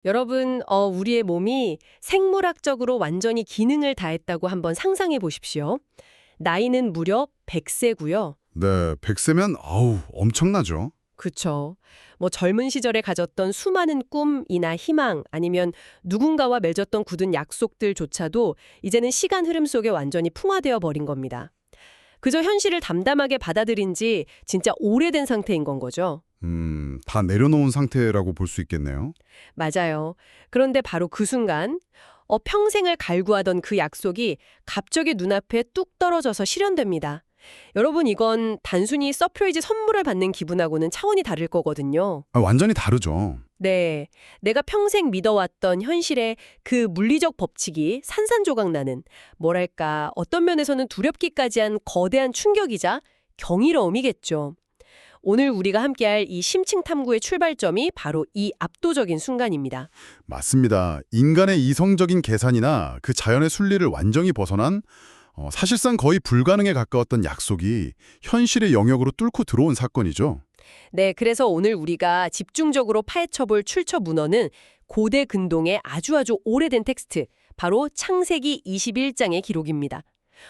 여러분, 우리의 몸이 생물학적으로 완전히 기능을 다했다고 한번 상상해 보십시오. 나이는 무려 100세고요. 네, 100세면 아우 엄청나죠. 그쵸. 뭐 젊은 시절에 가졌던 수많은 꿈이나 희망 아니면 누군가와 맺었던 굳은 약속들조차도 이제는 시간 흐름 속에 완전히 풍화되어 버린 겁니다. 그저 현실을 담담하게 받아들인 지 진짜 오래된 상태인 건 거죠. 다 내려놓은 상태라고 볼 수 있겠네요. 맞아요. 그런데 바로 그 순간 평생을 갈구하던 그 약속이 갑자기 눈앞에 뚝 떨어져서 실현됩니다. 여러분, 이건 단순히 서프라이즈 선물을 받는 기분하고는 차원이 다를 거거든요. 완전히 다르죠. 네, 내가 평생 믿어왔던 현실의 그 물리적 법칙이 산산조각 나는, 뭐랄까, 어떤 면에서는 두렵기까지 한 거대한 충격이자 경이로움이겠죠. 오늘 우리가 함께할 이 심층 탐구의 출발점이 바로 이 압도적인 순간입니다. 맞습니다. 인간의 이성적인 계산이나 그 자연의 순리를 완전히 벗어난 사실상 거의 불가능에 가까웠던 약속이 현실의 영역으로 뚫고 들어온 사건이죠. 네, 그래서 오늘 우리가 집중적으로 파헤쳐볼 출처 문헌은 고대 근동의 아주 오래된 텍스트, 바로 창세기 21장의 기록입니다.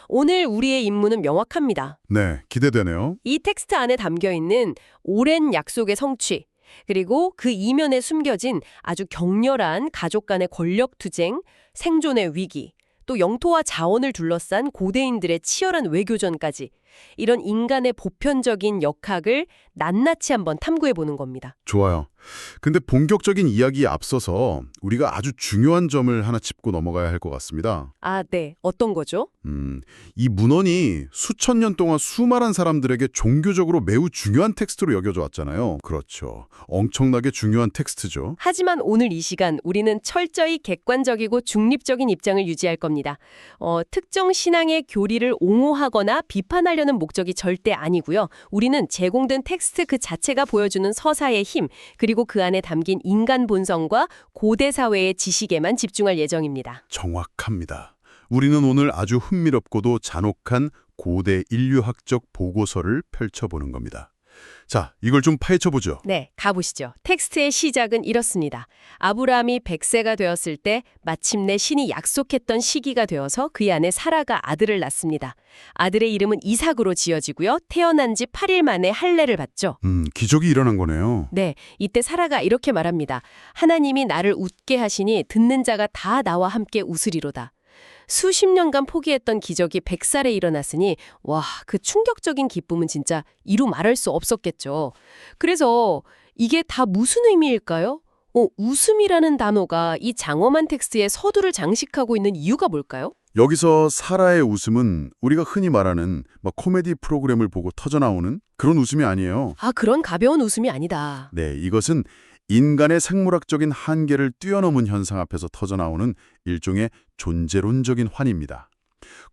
오늘 우리의 임무는 명확합니다. 네, 기대되네요. 이 텍스트 안에 담겨있는 오랜 약속의 성취, 그리고 그 이면에 숨겨진 아주 격렬한 가족 간의 권력 투쟁, 생존의 위기, 또 영토와 자원을 둘러싼 고대인들의 치열한 외교전까지 이런 인간의 보편적인 역학을 낱낱이 한번 탐구해보는 겁니다. 좋아요. 근데 본격적인 이야기에 앞서서 우리가 아주 중요한 점을 하나 짚고 넘어가야 할 것 같습니다. 아, 네. 어떤 거죠? 이 문헌이 수천 년 동안 수많은 사람들에게 종교적으로 매우 중요한 텍스트로 여겨져 왔잖아요. 그렇죠. 엄청나게 중요한 텍스트죠. 하지만 오늘 이 시간 우리는 철저히 객관적이고 중립적인 입장을 유지할 겁니다. 특정 신앙의 교리를 옹호하거나 비판하려는 목적이 절대 아니고요. 우리는 제공된 텍스트 그 자체가 보여주는 서사의 힘, 그리고 그 안에 담긴 인간 본성과 고대 사회의 지식에만 집중할 예정입니다. 정확합니다. 우리는 오늘 아주 흥미롭고도 잔혹한 고대 인류학적 보고서를 펼쳐보는 겁니다. 자, 이걸 좀 파헤쳐보죠. 네, 가보시죠. 텍스트의 시작은 이렇습니다. 아브라함이 100세가 되었을 때 마침내 신이 약속했던 시기가 되어서 그의 아내 사라가 아들을 낳습니다. 아들의 이름은 이삭으로 지어지고요. 태어난 지 8일 만에 할례를 받죠. 기적이 일어난 거네요. 네, 이때 사라가 이렇게 말합니다. 하나님이 나를 웃게 하시니 듣는 자가 다 나와 함께 웃으리로다. 수십 년간 포기했던 기적이 100살에 일어났으니 와, 그 충격적인 기쁨은 진짜 이루 말할 수 없었겠죠. 그래서 이게 다 무슨 의미일까요? 웃음이라는 단어가 이 장엄한 텍스트의 서두를 장식하고 있는 이유가 뭘까요? 여기서 사라의 웃음은 우리가 흔히 말하는 코미디 프로그램을 보고 터져나오는 그런 웃음이 아니에요. 아, 그런 가벼운 웃음이 아니다. 네, 이것은 인간의 생물학적인 한계를 뛰어넘은 현상 앞에서 터져나오는 일종의 존재론적인 환희입니다.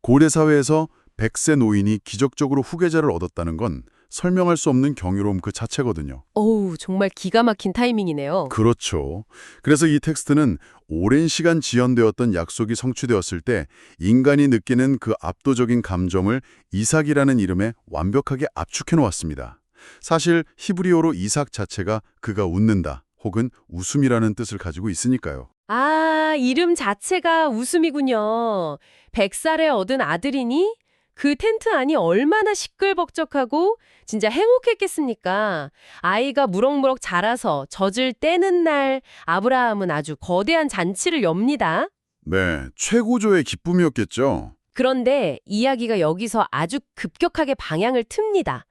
고대 사회에서 100세 노인이 기적적으로 후계자를 얻었다는 건 설명할 수 없는 경이로움 그 자체거든요. 어우, 정말 기가 막힌 타이밍이네요. 그렇죠. 그래서 이 텍스트는 오랜 시간 지연되었던 약속이 성취되었을 때 인간이 느끼는 그 압도적인 감정을 이삭이라는 이름에 완벽하게 압축해 놓았습니다. 사실 히브리어로 이삭 자체가 그가 웃는다 혹은 웃음이라는 뜻을 가지고 있으니까요. 아, 이름 자체가 웃음이군요. 100살에 얻은 아들이니 그 텐트 안이 얼마나 시끌벅적하고 진짜 행복했겠습니까? 아이가 무럭무럭 자라서 젖을 떼는 날 아브라함은 아주 거대한 잔치를 엽니다. 네, 최고조의 기쁨이었겠죠. 그런데 이야기가 여기서 아주 급격하게 방향을 틉니다.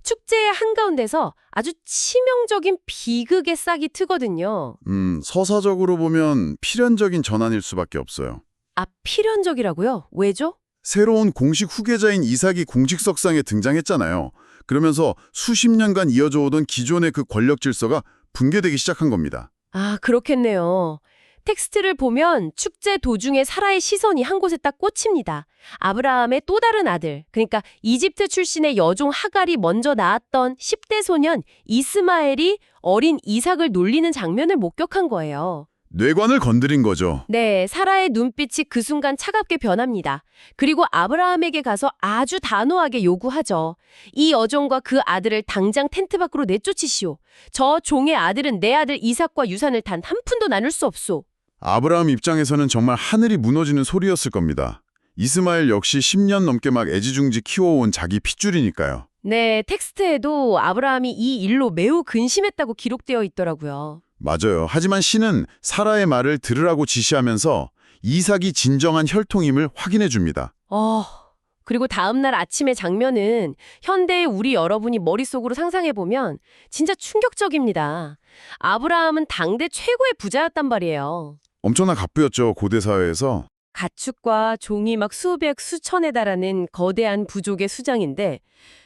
축제의 한가운데서 아주 치명적인 비극의 싹이 트거든요. 서사적으로 보면 필연적인 전환일 수밖에 없어요. 아, 필연적이라고요? 왜죠? 새로운 공식 후계자인 이삭이 공식 석상에 등장했잖아요. 그러면서 수십 년간 이어져 오던 기존의 그 권력 질서가 붕괴되기 시작한 겁니다. 아, 그렇겠네요. 텍스트를 보면 축제 도중에 사라의 시선이 한 곳에 딱 꽂힙니다. 아브라함의 또 다른 아들, 그러니까 이집트 출신의 여종 하갈이 먼저 낳았던 10대 소년 이스마엘이 어린 이삭을 놀리는 장면을 목격한 거예요. 뇌관을 건드린 거죠. 네, 사라의 눈빛이 그 순간 차갑게 변합니다. 그리고 아브라함에게 가서 아주 단호하게 요구하죠. 이 여종과 그 아들을 당장 텐트 밖으로 내쫓으시오. 저 종의 아들은 내 아들 이삭과 유산을 단 한 푼도 나눌 수 없소. 아브라함 입장에서는 정말 하늘이 무너지는 소리였을 겁니다. 이스마엘 역시 10년 넘게 막 애지중지 키워온 자기 핏줄이니까요. 네, 텍스트에도 아브라함이 이 일로 매우 근심했다고 기록되어 있더라고요. 맞아요. 하지만 신은 사라의 말을 들으라고 지시하면서 이삭이 진정한 혈통임을 확인해 줍니다. 그리고 다음날 아침의 장면은 현대의 우리 여러분이 머릿속으로 상상해보면 진짜 충격적입니다. 아브라함은 당대 최고의 부자였단 말이에요. 엄청난 갑부였죠, 고대 사회에서. 가축과 종이 막 수백, 수천에 달하는 거대한 부족의 수장인데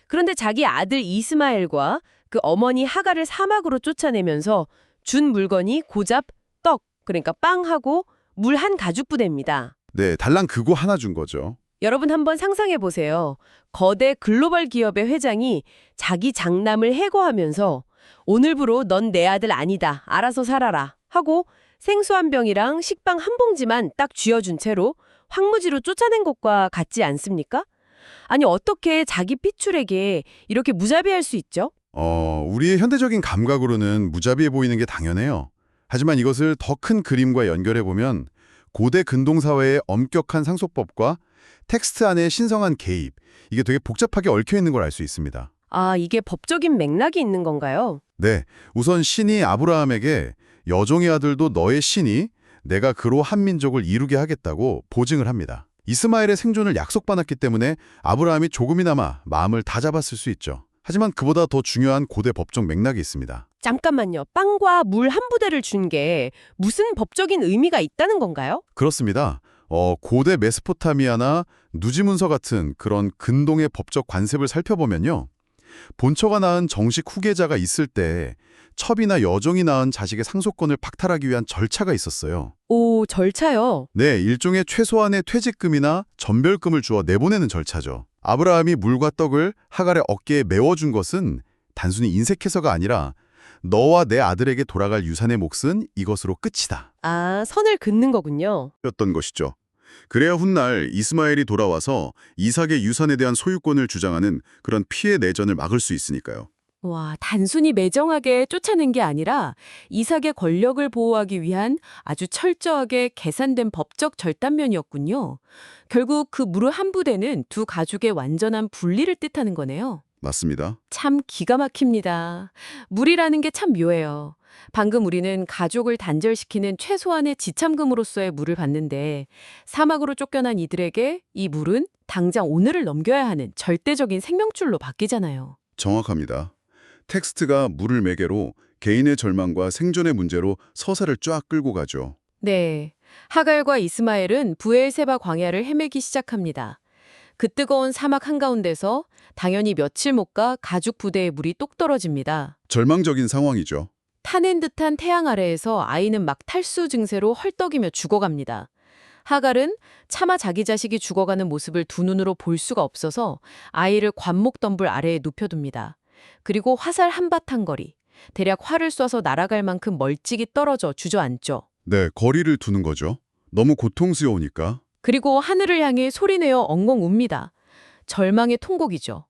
그런데 자기 아들 이스마엘과 그 어머니 하갈을 사막으로 쫓아내면서 준 물건이 고작 떡, 그러니까 빵하고 물 한 가죽 부대입니다. 네, 달랑 그거 하나 준 거죠. 여러분 한번 상상해 보세요. 거대 글로벌 기업의 회장이 자기 장남을 해고하면서 오늘부로 넌 내 아들 아니다. 알아서 살아라. 하고 생수 한 병이랑 식빵 한 봉지만 딱 쥐어준 채로 황무지로 쫓아낸 것과 같지 않습니까? 아니 어떻게 자기 핏줄에게 이렇게 무자비할 수 있죠? 우리의 현대적인 감각으로는 무자비해 보이는 게 당연해요. 하지만 이것을 더 큰 그림과 연결해보면 고대 근동사회의 엄격한 상속법과 텍스트 안의 신성한 개입, 이게 되게 복잡하게 얽혀있는 걸 알 수 있습니다. 아, 이게 법적인 맥락이 있는 건가요? 네, 우선 신이 아브라함에게 여종의 아들도 너의 신이 내가 그로 한 민족을 이루게 하겠다고 보증을 합니다. 이스마엘의 생존을 약속받았기 때문에 아브라함이 조금이나마 마음을 다잡았을 수 있죠. 하지만 그보다 더 중요한 고대 법적 맥락이 있습니다. 잠깐만요. 빵과 물 한 부대를 준 게 무슨 법적인 의미가 있다는 건가요? 그렇습니다. 고대 메소포타미아나 누지문서 같은 그런 근동의 법적 관습을 살펴보면요. 본처가 낳은 정식 후계자가 있을 때 첩이나 여종이 낳은 자식의 상속권을 박탈하기 위한 절차가 있었어요. 오, 절차요. 네, 일종의 최소한의 퇴직금이나 전별금을 주어 내보내는 절차죠. 아브라함이 물과 떡을 하갈의 어깨에 메워준 것은 단순히 인색해서가 아니라 너와 내 아들에게 돌아갈 유산의 몫은 이것으로 끝이다. 아, 선을 긋는 거군요. 였던 것이죠. 그래야 훗날 이스마엘이 돌아와서 이삭의 유산에 대한 소유권을 주장하는 그런 피해 내전을 막을 수 있으니까요. 와, 단순히 매정하게 쫓아낸 게 아니라 이삭의 권력을 보호하기 위한 아주 철저하게 계산된 법적 절단면이었군요. 결국 그 무르 한 부대는 두 가족의 완전한 분리를 뜻하는 거네요. 맞습니다. 참 기가 막힙니다. 물이라는 게 참 묘해요. 방금 우리는 가족을 단절시키는 최소한의 지참금으로서의 물을 받는데 사막으로 쫓겨난 이들에게 이 물은 당장 오늘을 넘겨야 하는 절대적인 생명줄로 바뀌잖아요. 정확합니다. 텍스트가 물을 매개로 개인의 절망과 생존의 문제로 서사를 쫙 끌고 가죠. 네, 하갈과 이스마엘은 부엘세바 광야를 헤매기 시작합니다. 그 뜨거운 사막 한가운데서 당연히 며칠 못 가 가죽 부대의 물이 똑 떨어집니다. 절망적인 상황이죠. 타낸 듯한 태양 아래에서 아이는 막 탈수 증세로 헐떡이며 죽어갑니다. 하갈은 차마 자기 자식이 죽어가는 모습을 두 눈으로 볼 수가 없어서 아이를 관목덤불 아래에 눕혀둡니다. 그리고 화살 한바탕 거리, 대략 활을 쏴서 날아갈 만큼 멀찍이 떨어져 주저앉죠. 네, 거리를 두는 거죠. 너무 고통스러우니까. 그리고 하늘을 향해 소리내어 엉엉 웁니다. 절망의 통곡이죠.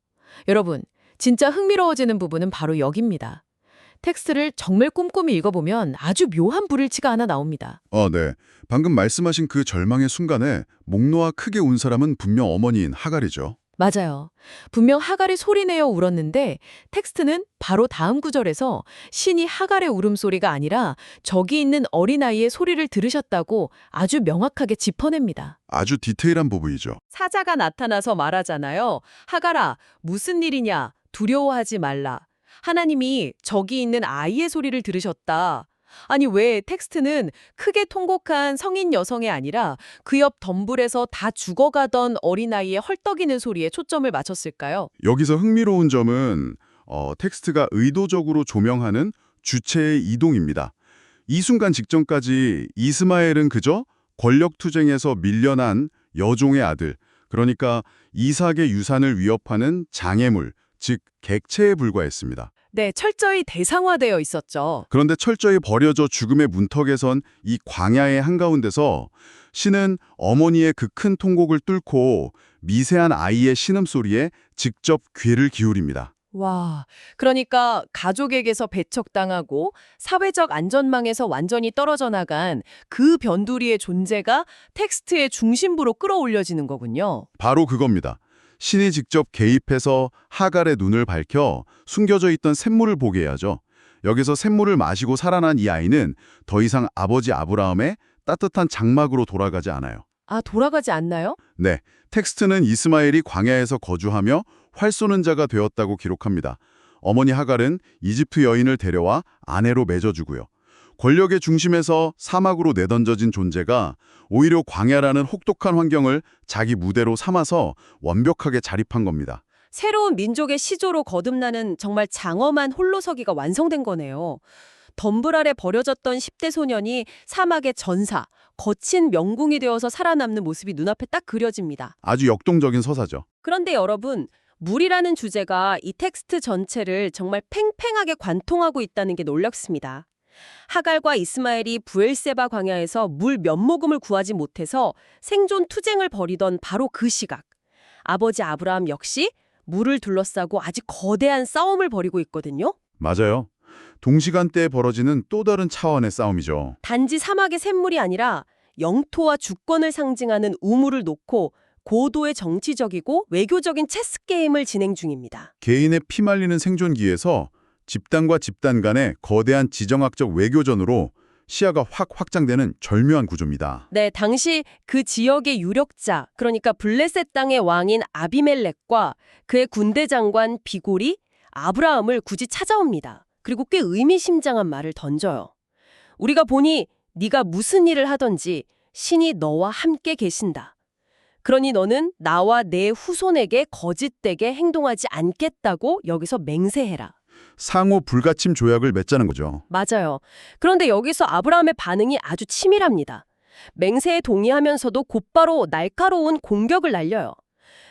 여러분, 진짜 흥미로워지는 부분은 바로 여기입니다. 텍스트를 정말 꼼꼼히 읽어보면 아주 묘한 불일치가 하나 나옵니다. 네. 방금 말씀하신 그 절망의 순간에 목 놓아 크게 운 사람은 분명 어머니인 하갈이죠. 맞아요. 분명 하갈이 소리내어 울었는데 텍스트는 바로 다음 구절에서 신이 하갈의 울음소리가 아니라 저기 있는 어린아이의 소리를 들으셨다고 아주 명확하게 짚어냅니다. 아주 디테일한 부분이죠. 사자가 나타나서 말하잖아요. 하갈아, 무슨 일이냐? 두려워하지 말라. 하나님이 저기 있는 아이의 소리를 들으셨다. 아니 왜 텍스트는 크게 통곡한 성인 여성이 아니라 그 옆 덤불에서 다 죽어가던 어린아이의 헐떡이는 소리에 초점을 맞췄을까요? 여기서 흥미로운 점은 텍스트가 의도적으로 조명하는 주체의 이동입니다. 이 순간 직전까지 이스마엘은 그저 권력투쟁에서 밀려난 여종의 아들, 그러니까 이삭의 유산을 위협하는 장애물, 즉 객체에 불과했습니다. 네, 철저히 대상화되어 있었죠. 그런데 철저히 버려져 죽음의 문턱에 선 이 광야의 한가운데서 신은 어머니의 그 큰 통곡을 뚫고 미세한 아이의 신음소리에 직접 귀를 기울입니다. 와, 그러니까 가족에게서 배척당하고 사회적 안전망에서 완전히 떨어져 나간 그 변두리의 존재가 텍스트의 중심부로 끌어올려지는 거군요. 바로 그겁니다. 신이 직접 개입해서 하갈의 눈을 밝혀 숨겨져 있던 샘물을 보게 해야죠. 여기서 샘물을 마시고 살아난 이 아이는 더 이상 아버지 아브라함의 따뜻한 장막으로 돌아가지 않아요. 아, 돌아가지 않나요? 네, 텍스트는 이스마엘이 광야에서 거주하며 활 쏘는 자가 되었다고 기록합니다. 어머니 하갈은 이집트 여인을 데려와 아내로 맺어주고요. 권력의 중심에서 사막으로 내던져진 존재가 오히려 광야라는 혹독한 환경을 자기 무대로 삼아서 완벽하게 자립한 겁니다. 새로운 민족의 시조로 거듭나는 정말 장엄한 홀로서기가 완성된 거네요. 덤불 아래 버려졌던 10대 소년이 사막의 전사, 거친 명궁이 되어서 살아남는 모습이 눈앞에 딱 그려집니다. 아주 역동적인 서사죠. 그런데 여러분, 물이라는 주제가 이 텍스트 전체를 정말 팽팽하게 관통하고 있다는 게 놀랍습니다. 하갈과 이스마엘이 부엘세바 광야에서 물 몇 모금을 구하지 못해서 생존 투쟁을 벌이던 바로 그 시각. 아버지 아브라함 역시 물을 둘러싸고 아직 거대한 싸움을 벌이고 있거든요. 맞아요. 동시간대에 벌어지는 또 다른 차원의 싸움이죠. 단지 사막의 샘물이 아니라 영토와 주권을 상징하는 우물을 놓고 고도의 정치적이고 외교적인 체스 게임을 진행 중입니다. 개인의 피말리는 생존기에서 집단과 집단 간의 거대한 지정학적 외교전으로 시야가 확 확장되는 절묘한 구조입니다. 네, 당시 그 지역의 유력자, 그러니까 블레셋 땅의 왕인 아비멜렉과 그의 군대 장관 비골이 아브라함을 굳이 찾아옵니다. 그리고 꽤 의미심장한 말을 던져요. 우리가 보니 네가 무슨 일을 하든지 신이 너와 함께 계신다. 그러니 너는 나와 내 후손에게 거짓되게 행동하지 않겠다고 여기서 맹세해라. 상호 불가침 조약을 맺자는 거죠. 맞아요. 그런데 여기서 아브라함의 반응이 아주 치밀합니다. 맹세에 동의하면서도 곧바로 날카로운 공격을 날려요.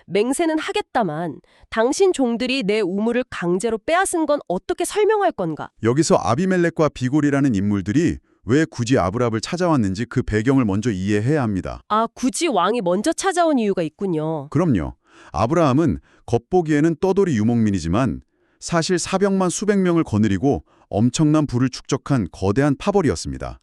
맹세는 하겠다만 당신 종들이 내 우물을 강제로 빼앗은 건 어떻게 설명할 건가? 여기서 아비멜렉과 비골이라는 인물들이 왜 굳이 아브라함을 찾아왔는지 그 배경을 먼저 이해해야 합니다. 아, 굳이 왕이 먼저 찾아온 이유가 있군요. 그럼요. 아브라함은 겉보기에는 떠돌이 유목민이지만 사실 사병만 수백 명을 거느리고 엄청난 부를 축적한 거대한 파벌이었습니다.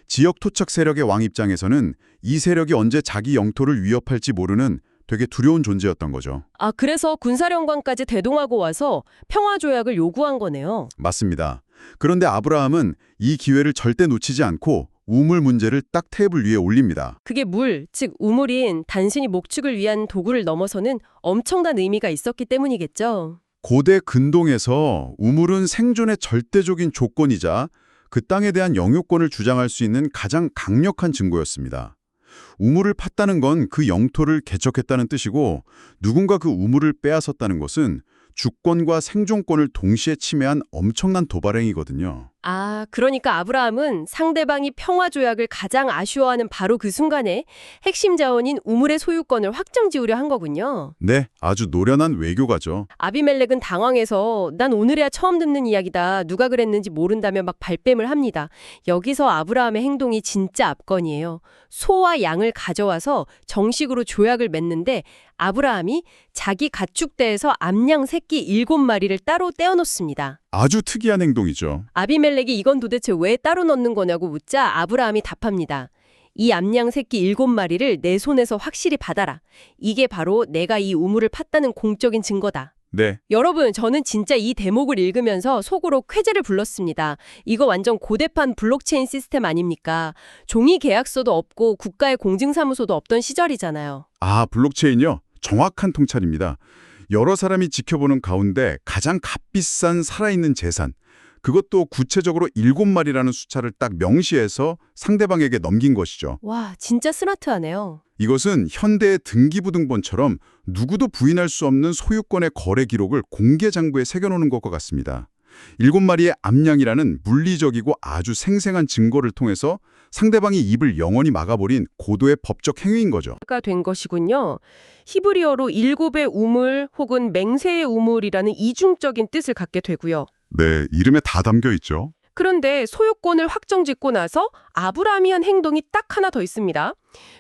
지역 토착 세력의 왕 입장에서는 이 세력이 언제 자기 영토를 위협할지 모르는 되게 두려운 존재였던 거죠. 아, 그래서 군사령관까지 대동하고 와서 평화조약을 요구한 거네요. 맞습니다. 그런데 아브라함은 이 기회를 절대 놓치지 않고 우물 문제를 딱 테이블 위에 올립니다. 그게 물, 즉 우물인 단순히 목축을 위한 도구를 넘어서는 엄청난 의미가 있었기 때문이겠죠. 고대 근동에서 우물은 생존의 절대적인 조건이자 그 땅에 대한 영유권을 주장할 수 있는 가장 강력한 증거였습니다. 우물을 팠다는 건 그 영토를 개척했다는 뜻이고 누군가 그 우물을 빼앗았다는 것은 주권과 생존권을 동시에 침해한 엄청난 도발행위거든요. 아, 그러니까 아브라함은 상대방이 평화조약을 가장 아쉬워하는 바로 그 순간에 핵심 자원인 우물의 소유권을 확정지으려 한 거군요. 네, 아주 노련한 외교가죠. 아비멜렉은 당황해서 난 오늘에야 처음 듣는 이야기다. 누가 그랬는지 모른다며 막 발뺌을 합니다. 여기서 아브라함의 행동이 진짜 압권이에요. 소와 양을 가져와서 정식으로 조약을 맺는데 아브라함이 자기 가축대에서 암양 새끼 7마리를 따로 떼어놓습니다. 아주 특이한 행동이죠. 아비멜렉이 이건 도대체 왜 따로 넣는 거냐고 묻자 아브라함이 답합니다. 이 암양 새끼 7마리를 내 손에서 확실히 받아라. 이게 바로 내가 이 우물을 팠다는 공적인 증거다. 네, 여러분, 저는 진짜 이 대목을 읽으면서 속으로 쾌재를 불렀습니다. 이거 완전 고대판 블록체인 시스템 아닙니까? 종이 계약서도 없고 국가의 공증사무소도 없던 시절이잖아요. 아, 블록체인요? 정확한 통찰입니다. 여러 사람이 지켜보는 가운데 가장 값비싼 살아있는 재산, 그것도 구체적으로 7마리라는 숫자를 딱 명시해서 상대방에게 넘긴 것이죠. 와, 진짜 스마트하네요. 이것은 현대의 등기부등본처럼 누구도 부인할 수 없는 소유권의 거래 기록을 공개 장부에 새겨놓는 것과 같습니다. 7마리의 암양이라는 물리적이고 아주 생생한 증거를 통해서 상대방이 입을 영원히 막아버린 고도의 법적 행위인 거죠. 가 된 것이군요. 히브리어로 일곱의 우물 혹은 맹세의 우물이라는 이중적인 뜻을 갖게 되고요. 네, 이름에 다 담겨 있죠. 그런데 소유권을 확정짓고 나서 아브라함이 한 행동이 딱 하나 더 있습니다.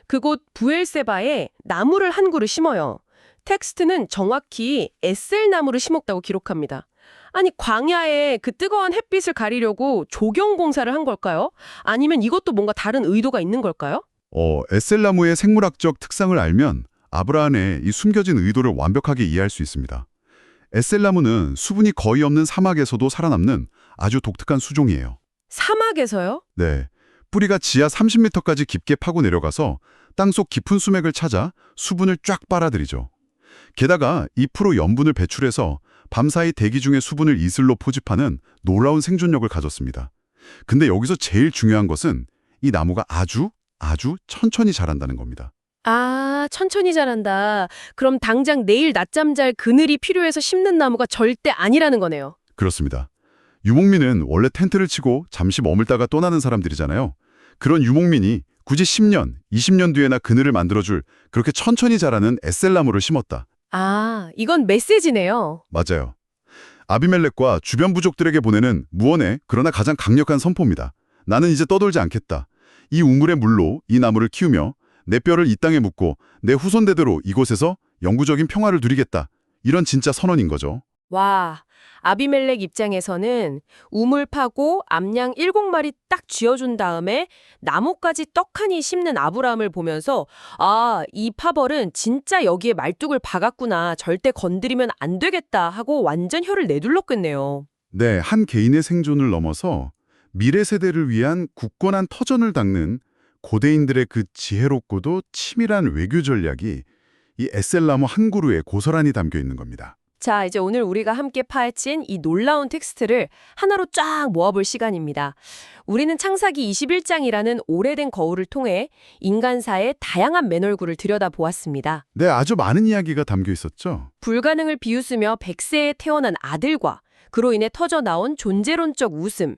그곳 부엘세바에 나무를 한 그루 심어요. 텍스트는 정확히 에셀 나무를 심었다고 기록합니다. 아니, 광야에 그 뜨거운 햇빛을 가리려고 조경 공사를 한 걸까요? 아니면 이것도 뭔가 다른 의도가 있는 걸까요? 에셀나무의 생물학적 특성을 알면 아브라함의 이 숨겨진 의도를 완벽하게 이해할 수 있습니다. 에셀나무는 수분이 거의 없는 사막에서도 살아남는 아주 독특한 수종이에요. 사막에서요? 네, 뿌리가 지하 30m까지 깊게 파고 내려가서 땅속 깊은 수맥을 찾아 수분을 쫙 빨아들이죠. 게다가 잎으로 염분을 배출해서 밤사이 대기 중의 수분을 이슬로 포집하는 놀라운 생존력을 가졌습니다. 근데 여기서 제일 중요한 것은 이 나무가 아주 천천히 자란다는 겁니다. 아, 천천히 자란다. 그럼 당장 내일 낮잠 잘 그늘이 필요해서 심는 나무가 절대 아니라는 거네요. 그렇습니다. 유목민은 원래 텐트를 치고 잠시 머물다가 떠나는 사람들이잖아요. 그런 유목민이 굳이 10년, 20년 뒤에나 그늘을 만들어줄 그렇게 천천히 자라는 에셀나무를 심었다. 아, 이건 메시지네요. 맞아요. 아비멜렉과 주변 부족들에게 보내는 무언의 그러나 가장 강력한 선포입니다. 나는 이제 떠돌지 않겠다. 이 우물의 물로 이 나무를 키우며 내 뼈를 이 땅에 묻고 내 후손대대로 이곳에서 영구적인 평화를 누리겠다. 이런 진짜 선언인 거죠. 와, 아비멜렉 입장에서는 우물 파고 암양 7마리 딱 쥐어준 다음에 나무까지 떡하니 심는 아브라함을 보면서 아, 이 파벌은 진짜 여기에 말뚝을 박았구나. 절대 건드리면 안 되겠다 하고 완전 혀를 내둘렀겠네요. 네, 한 개인의 생존을 넘어서 미래 세대를 위한 굳건한 터전을 닦는 고대인들의 그 지혜롭고도 치밀한 외교 전략이 이 에셀나무 한 그루에 고스란히 담겨 있는 겁니다. 자, 이제 오늘 우리가 함께 파헤친 이 놀라운 텍스트를 하나로 쫙 모아볼 시간입니다. 우리는 창사기 21장이라는 오래된 거울을 통해 인간사의 다양한 맨얼굴을 들여다보았습니다. 네, 아주 많은 이야기가 담겨 있었죠. 불가능을 비웃으며 100세에 태어난 아들과 그로 인해 터져나온 존재론적 웃음.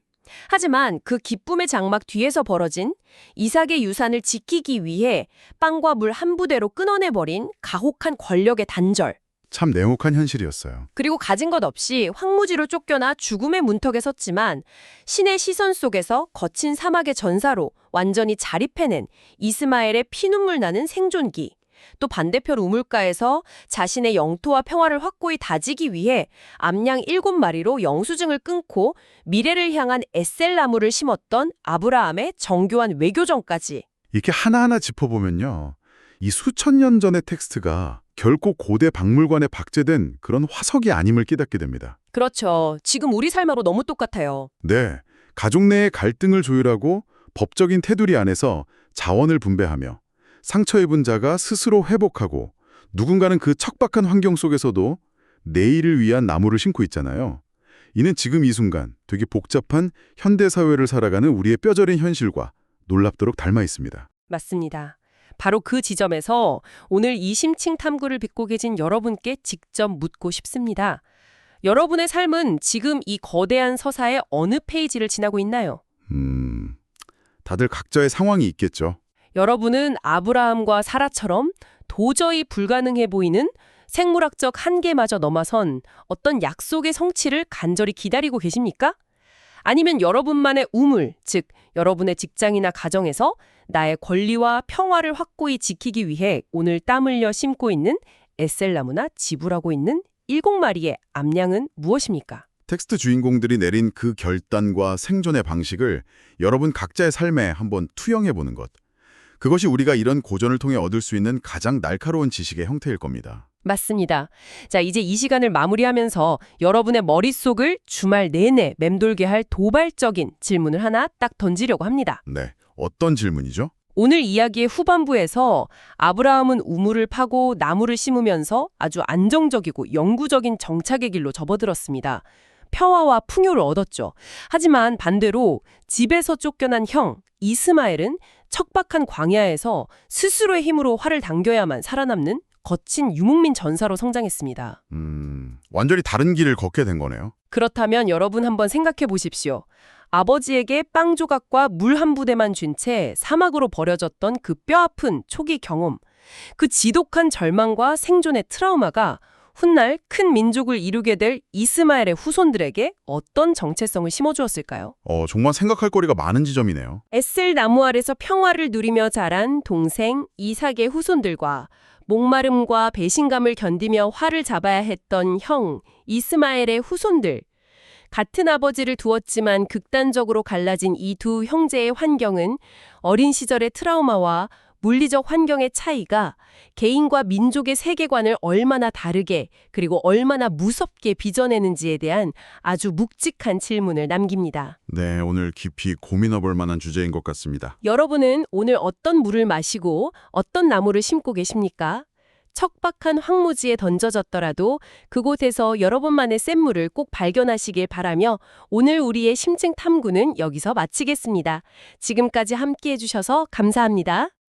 하지만 그 기쁨의 장막 뒤에서 벌어진 이삭의 유산을 지키기 위해 빵과 물 한 부대로 끊어내버린 가혹한 권력의 단절. 참 냉혹한 현실이었어요. 그리고 가진 것 없이 황무지로 쫓겨나 죽음의 문턱에 섰지만 신의 시선 속에서 거친 사막의 전사로 완전히 자립해낸 이스마엘의 피눈물 나는 생존기. 또 반대편 우물가에서 자신의 영토와 평화를 확고히 다지기 위해 암양 7마리로 영수증을 끊고 미래를 향한 에셀나무를 심었던 아브라함의 정교한 외교전까지. 이렇게 하나하나 짚어보면요. 이 수천 년 전의 텍스트가 결코 고대 박물관에 박제된 그런 화석이 아님을 깨닫게 됩니다. 그렇죠. 지금 우리 삶하고 너무 똑같아요. 네, 가족 내의 갈등을 조율하고 법적인 테두리 안에서 자원을 분배하며 상처 입은 자가 스스로 회복하고 누군가는 그 척박한 환경 속에서도 내일을 위한 나무를 심고 있잖아요. 이는 지금 이 순간 되게 복잡한 현대사회를 살아가는 우리의 뼈저린 현실과 놀랍도록 닮아 있습니다. 맞습니다. 바로 그 지점에서 오늘 이심층 탐구를 빚고 계신 여러분께 직접 묻고 싶습니다. 여러분의 삶은 지금 이 거대한 서사의 어느 페이지를 지나고 있나요? 다들 각자의 상황이 있겠죠. 여러분은 아브라함과 사라처럼 도저히 불가능해 보이는 생물학적 한계마저 넘어선 어떤 약속의 성취를 간절히 기다리고 계십니까? 아니면 여러분만의 우물, 즉 여러분의 직장이나 가정에서 나의 권리와 평화를 확고히 지키기 위해 오늘 땀 흘려 심고 있는 에셀나무나 지불하고 있는 7마리의 암양은 무엇입니까? 텍스트 주인공들이 내린 그 결단과 생존의 방식을 여러분 각자의 삶에 한번 투영해보는 것. 그것이 우리가 이런 고전을 통해 얻을 수 있는 가장 날카로운 지식의 형태일 겁니다. 맞습니다. 자, 이제 이 시간을 마무리하면서 여러분의 머릿속을 주말 내내 맴돌게 할 도발적인 질문을 하나 딱 던지려고 합니다. 네, 어떤 질문이죠? 오늘 이야기의 후반부에서 아브라함은 우물을 파고 나무를 심으면서 아주 안정적이고 영구적인 정착의 길로 접어들었습니다. 평화와 풍요를 얻었죠. 하지만 반대로 집에서 쫓겨난 형 이스마엘은 척박한 광야에서 스스로의 힘으로 활을 당겨야만 살아남는 거친 유목민 전사로 성장했습니다. 완전히 다른 길을 걷게 된 거네요. 그렇다면 여러분 한번 생각해 보십시오. 아버지에게 빵 조각과 물 한 부대만 준 채 사막으로 버려졌던 그 뼈아픈 초기 경험, 그 지독한 절망과 생존의 트라우마가 훗날 큰 민족을 이루게 될 이스마엘의 후손들에게 어떤 정체성을 심어주었을까요? 정말 생각할 거리가 많은 지점이네요. 에셀 나무 아래서 평화를 누리며 자란 동생 이삭의 후손들과 목마름과 배신감을 견디며 활을 잡아야 했던 형 이스마엘의 후손들. 같은 아버지를 두었지만 극단적으로 갈라진 이 두 형제의 환경은 어린 시절의 트라우마와 물리적 환경의 차이가 개인과 민족의 세계관을 얼마나 다르게 그리고 얼마나 무섭게 빚어내는지에 대한 아주 묵직한 질문을 남깁니다. 네, 오늘 깊이 고민해 볼 만한 주제인 것 같습니다. 여러분은 오늘 어떤 물을 마시고 어떤 나무를 심고 계십니까? 척박한 황무지에 던져졌더라도 그곳에서 여러분만의 샘물을 꼭 발견하시길 바라며 오늘 우리의 심층 탐구는 여기서 마치겠습니다. 지금까지 함께해 주셔서 감사합니다.